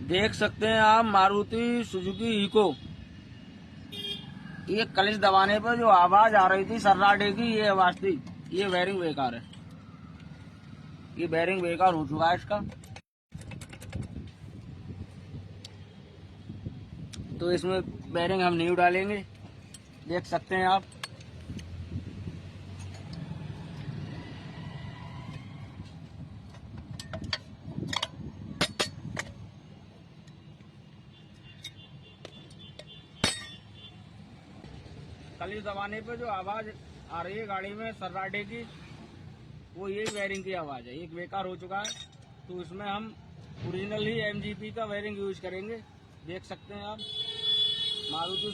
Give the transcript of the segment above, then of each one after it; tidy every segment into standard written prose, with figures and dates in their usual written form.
देख सकते हैं आप मारुति सुजुकी इको। ये क्लच दबाने पर जो आवाज आ रही थी सर्राटे की, ये आवाज थी। ये बेरिंग बेकार है, ये बेरिंग बेकार हो चुका है इसका। तो इसमें बेरिंग हम न्यू डालेंगे, देख सकते हैं आप। क्लच दबाने पे जो आवाज आ रही है गाड़ी में सर्राटे की, वो यही बेरिंग की आवाज है। एक बेकार हो चुका है, तो इसमें हम ओरिजिनल ही MGP का बेरिंग यूज करेंगे। देख सकते हैं आप, Maruti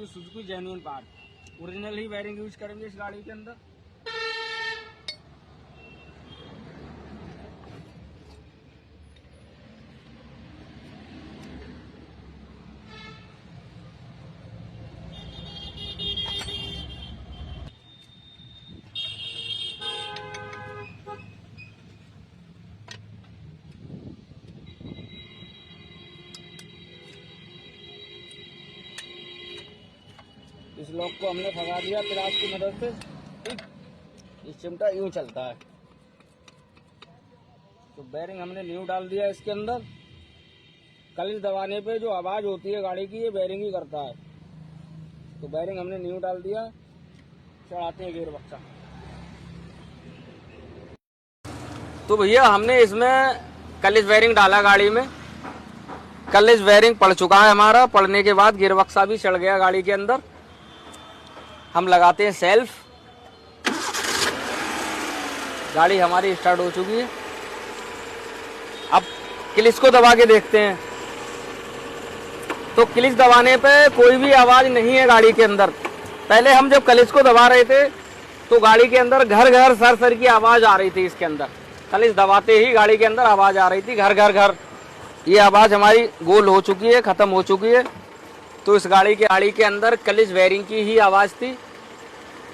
Suzuki genuine part, original ही बेरिंग यूज करेंगे इस गाड़ी के अंदर। इस लॉक को हमने भगा दिया पिलास की मदद से। ठीक, इस चिमटा यूं चलता है। तो बेरिंग हमने न्यू डाल दिया इसके अंदर। क्लच दबाने पे जो आवाज होती है गाड़ी की, ये बेरिंग ही करता है। तो बेरिंग हमने न्यू डाल दिया। चढ़ाते हैं गियर बक्सा। तो भैया हमने इसमें क्लच बेरिंग डाला गाड़ी में। क्लच बेरिंग पड़ चुका है हमारा। पड़ने के बाद गियर बक्सा भी चढ़ गया गाड़ी के अंदर। हम लगाते हैं सेल्फ। गाड़ी हमारी स्टार्ट हो चुकी है। अब क्लच को दबा के देखते हैं। तो क्लच दबाने पे कोई भी आवाज नहीं है गाड़ी के अंदर। पहले हम जब क्लच को दबा रहे थे तो गाड़ी के अंदर घर घर सर सर की आवाज आ रही थी। इसके अंदर क्लच दबाते ही गाड़ी के अंदर आवाज आ रही थी, घर घर घर। ये आवाज हमारी गोल हो चुकी है, खत्म हो चुकी है। तो इस गाड़ी के अंदर क्लच बेरिंग की ही आवाज थी।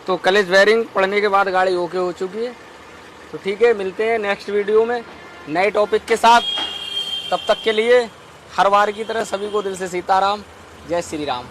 तो क्लच बेरिंग पड़ने के बाद गाड़ी ओके हो चुकी है। तो ठीक है, मिलते हैं नेक्स्ट वीडियो में नए टॉपिक के साथ। तब तक के लिए हर बार की तरह सभी को दिल से सीताराम, जय श्री राम।